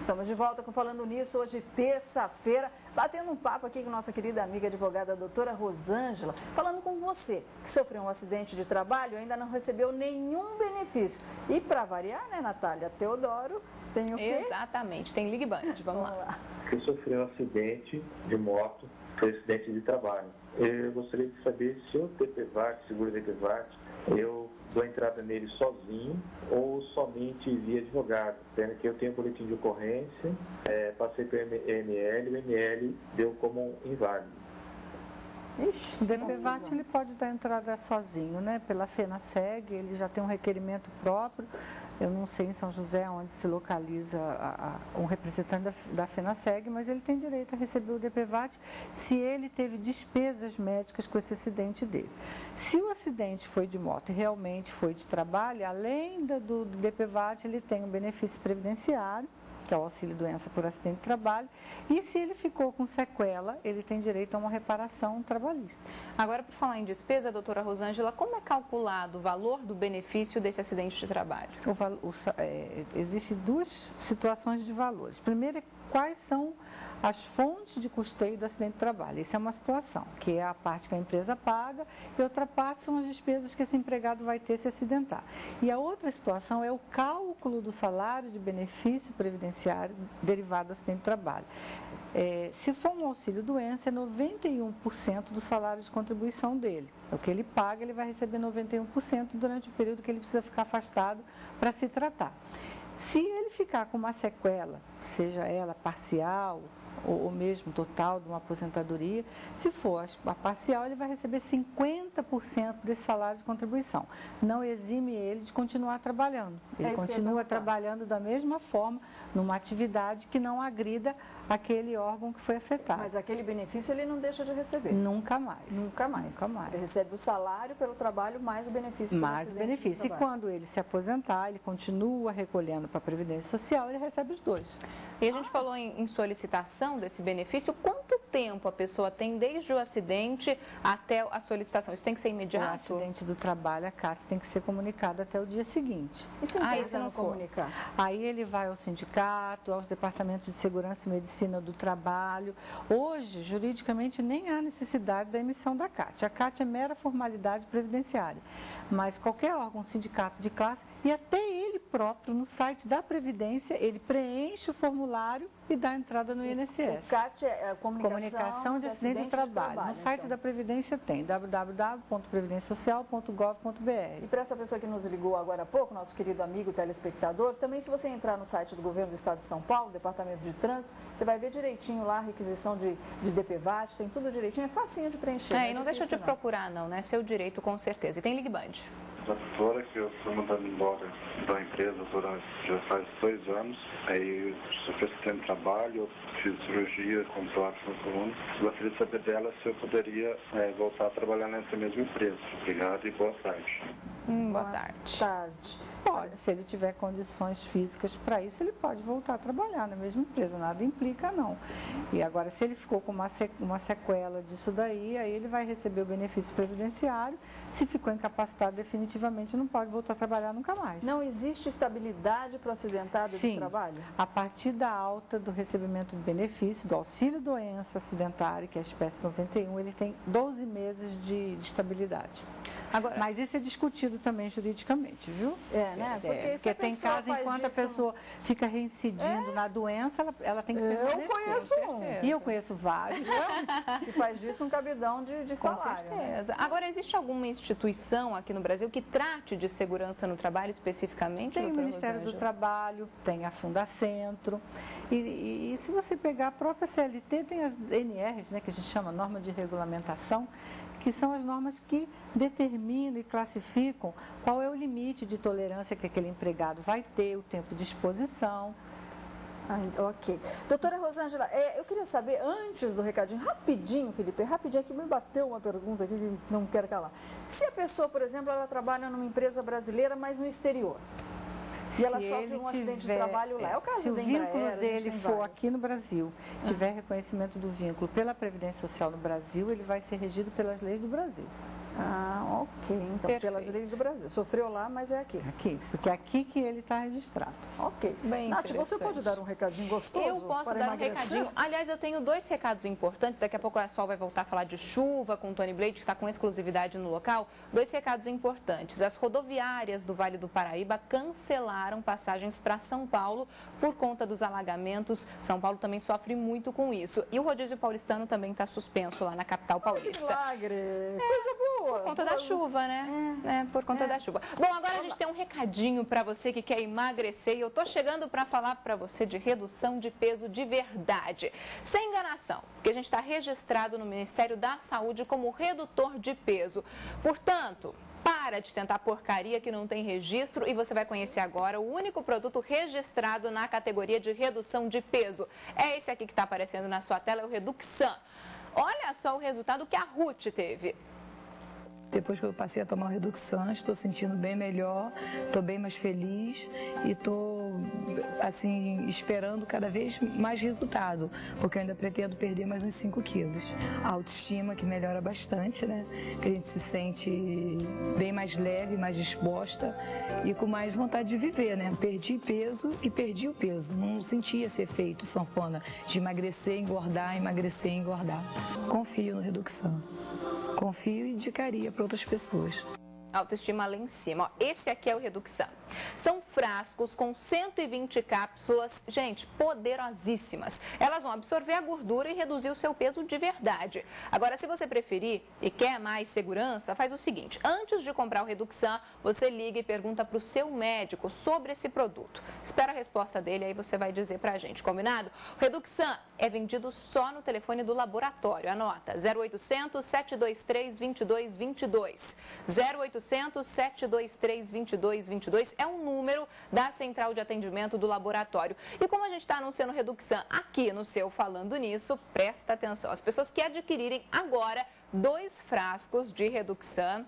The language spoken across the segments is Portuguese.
Estamos de volta com Falando Nisso, hoje terça-feira, batendo um papo aqui com nossa querida amiga advogada doutora Rosângela, falando com você que sofreu um acidente de trabalho e ainda não recebeu nenhum benefício. E para variar, né, Natália? Teodoro tem o quê? Exatamente, tem Ligue Band, vamos lá. Eu sofri um acidente de moto, foi acidente de trabalho. Eu gostaria de saber se o DPVAT, seguro DPVAT, eu dou entrada nele sozinho ou somente via advogado. Sendo que eu tenho boletim de ocorrência, passei para o ML, o ML deu como inválido. O DPVAT ele pode dar entrada sozinho, né? Pela FENASSEG, ele já tem um requerimento próprio. Eu não sei em São José onde se localiza um representante da FENASSEG, mas ele tem direito a receber o DPVAT se ele teve despesas médicas com esse acidente dele. Se o acidente foi de moto e realmente foi de trabalho, além do DPVAT, ele tem um benefício previdenciário, que é o auxílio-doença por acidente de trabalho, e se ele ficou com sequela, ele tem direito a uma reparação trabalhista. Agora, por falar em despesa, doutora Rosângela, como é calculado o valor do benefício desse acidente de trabalho? Existem duas situações de valores. Primeiro, quais são as fontes de custeio do acidente de trabalho. Isso é uma situação, que é a parte que a empresa paga, e outra parte são as despesas que esse empregado vai ter se acidentar. E a outra situação é o cálculo do salário de benefício previdenciário derivado do acidente de trabalho. Se for um auxílio-doença, é 91% do salário de contribuição dele. O que ele paga, ele vai receber 91% durante o período que ele precisa ficar afastado para se tratar. Se ele ficar com uma sequela, seja ela parcial ou mesmo total de uma aposentadoria, se for a parcial, ele vai receber 50% desse salário de contribuição. Não exime ele de continuar trabalhando. Ele continua trabalhando da mesma forma, numa atividade que não agrida aquele órgão que foi afetado. Mas aquele benefício ele não deixa de receber? Nunca mais. Nunca mais. Nunca mais. Ele recebe o salário pelo trabalho mais o benefício pelo mais o benefício. E quando ele se aposentar, ele continua recolhendo para a Previdência Social, ele recebe os dois. E a gente falou em solicitação desse benefício. Quanto tempo a pessoa tem desde o acidente até a solicitação? Isso tem que ser imediato? O acidente do trabalho, a CAT tem que ser comunicado até o dia seguinte. E se a empresa não comunicar? Aí ele vai ao sindicato, aos departamentos de segurança e medicina do trabalho. Hoje, juridicamente, nem há necessidade da emissão da CAT. A CAT é mera formalidade previdenciária. Mas qualquer órgão, sindicato de classe, e até ele próprio, no site da Previdência, ele preenche o formulário e dá entrada no INSS. O CAT é a comunicação de acidente de trabalho. No site da Previdência tem www.previdenciasocial.gov.br. E para essa pessoa que nos ligou agora há pouco, nosso querido amigo telespectador, também se você entrar no site do Governo do Estado de São Paulo, Departamento de Trânsito, você vai ver direitinho lá a requisição de DPVAT, tem tudo direitinho, é facinho de preencher. E não deixa de procurar não, né? Seu direito com certeza. E tem Ligue Band. A doutora que eu fui mandando embora da empresa, doutora, já faz 2 anos, aí eu sofri acidente de trabalho, eu fiz cirurgia com prótese na coluna. Gostaria de saber dela se eu poderia voltar a trabalhar nessa mesma empresa. Obrigado e boa tarde. Boa tarde. Pode, se ele tiver condições físicas para isso, ele pode voltar a trabalhar na mesma empresa, nada implica não. E agora, se ele ficou com uma sequela disso daí, aí ele vai receber o benefício previdenciário. Se ficou incapacitado definitivamente, não pode voltar a trabalhar nunca mais. Não existe estabilidade para o acidentado de trabalho? A partir da alta do recebimento de benefício, do auxílio-doença acidentário, que é a espécie 91, ele tem 12 meses de estabilidade. Agora, mas isso é discutido também juridicamente, viu? Né? Porque tem caso, enquanto a pessoa fica reincidindo na doença, ela tem que permanecer. Eu conheço um. E eu conheço vários. Que faz disso um cabidão de salário. Com certeza. Né? Agora, existe alguma instituição aqui no Brasil que trate de segurança no trabalho especificamente? Tem o Ministério do Trabalho, tem a Fundacentro. E se você pegar a própria CLT, tem as NRs, né, que a gente chama norma de regulamentação, que são as normas que determinam e classificam qual é o limite de tolerância que aquele empregado vai ter, o tempo de exposição. Ok. Doutora Rosângela, eu queria saber, antes do recadinho, rapidinho, Felipe, rapidinho, que me bateu uma pergunta aqui que não quero calar. Se a pessoa, por exemplo, ela trabalha numa empresa brasileira, mas no exterior, e ela sofre um acidente de trabalho lá. É o caso da Embraer. Se o vínculo dele for aqui no Brasil, tiver reconhecimento do vínculo pela Previdência Social no Brasil, ele vai ser regido pelas leis do Brasil. Ah, ok. Então, Perfeito. pelas leis do Brasil. Sofreu lá, mas é aqui. Aqui, porque é aqui que ele está registrado. Ok. Bem Nath, você interessante. pode dar um recadinho gostoso Eu posso para dar um emagrecer? recadinho. Aliás, eu tenho 2 recados importantes. Daqui a pouco a Sol vai voltar a falar de chuva com o Tony Blade, que está com exclusividade no local. 2 recados importantes. As rodoviárias do Vale do Paraíba cancelaram passagens para São Paulo por conta dos alagamentos. São Paulo também sofre muito com isso. E o rodízio paulistano também está suspenso lá na capital Que paulista. milagre! Coisa boa! Por conta da chuva, né? Por conta da chuva. Bom, agora a gente tem um recadinho para você que quer emagrecer e eu tô chegando para falar para você de redução de peso de verdade. Sem enganação, porque a gente está registrado no Ministério da Saúde como redutor de peso. Portanto, para de tentar porcaria que não tem registro e você vai conhecer agora o único produto registrado na categoria de redução de peso. É esse aqui que está aparecendo na sua tela, é o Reduxan. Olha só o resultado que a Ruth teve. Depois que eu passei a tomar o Reduxan, estou sentindo bem melhor, estou bem mais feliz e estou, assim, esperando cada vez mais resultado, porque eu ainda pretendo perder mais uns 5 quilos. A autoestima que melhora bastante, né? Que a gente se sente bem mais leve, mais disposta e com mais vontade de viver, né? Perdi peso e perdi o peso. Não senti esse efeito sanfona de emagrecer, engordar, emagrecer, engordar. Confio no Reduxan. Confio e indicaria para outras pessoas. Autoestima lá em cima. Ó, esse aqui é o Reduxan. São frascos com 120 cápsulas, gente, poderosíssimas. Elas vão absorver a gordura e reduzir o seu peso de verdade. Agora, se você preferir e quer mais segurança, faz o seguinte. Antes de comprar o Reduxan, você liga e pergunta para o seu médico sobre esse produto. Espera a resposta dele, aí você vai dizer pra gente, combinado? O Reduxan é vendido só no telefone do laboratório. Anota, 0800 723 2222. 0800 723 2222 é um número da central de atendimento do laboratório. E como a gente está anunciando Reduxan aqui no seu Falando Nisso, presta atenção. As pessoas que adquirirem agora 2 frascos de Reduxan,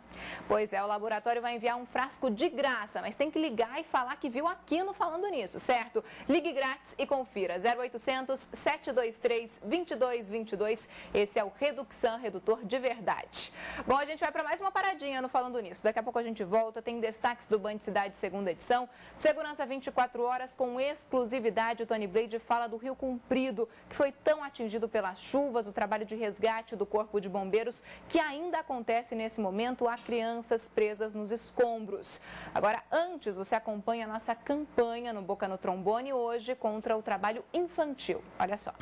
pois é, o laboratório vai enviar um frasco de graça, mas tem que ligar e falar que viu aqui no Falando Nisso, certo? Ligue grátis e confira, 0800 723 2222, esse é o Reduxan, redutor de verdade. Bom, a gente vai para mais uma paradinha no Falando Nisso, daqui a pouco a gente volta, tem destaques do Band Cidade segunda edição, segurança 24 horas com exclusividade, o Tony Blade fala do Rio Comprido, que foi tão atingido pelas chuvas, o trabalho de resgate do Corpo de Bombeiros que ainda acontece nesse momento, há crianças presas nos escombros. Agora, antes, você acompanha a nossa campanha no Boca no Trombone hoje contra o trabalho infantil. Olha só.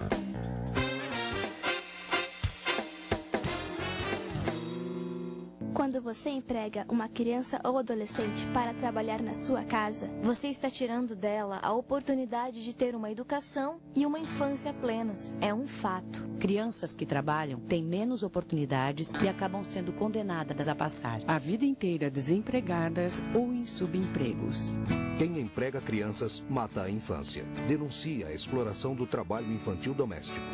Quando você emprega uma criança ou adolescente para trabalhar na sua casa, você está tirando dela a oportunidade de ter uma educação e uma infância plenas. É um fato. Crianças que trabalham têm menos oportunidades e acabam sendo condenadas a passar a vida inteira desempregadas ou em subempregos. Quem emprega crianças mata a infância. Denuncia a exploração do trabalho infantil doméstico.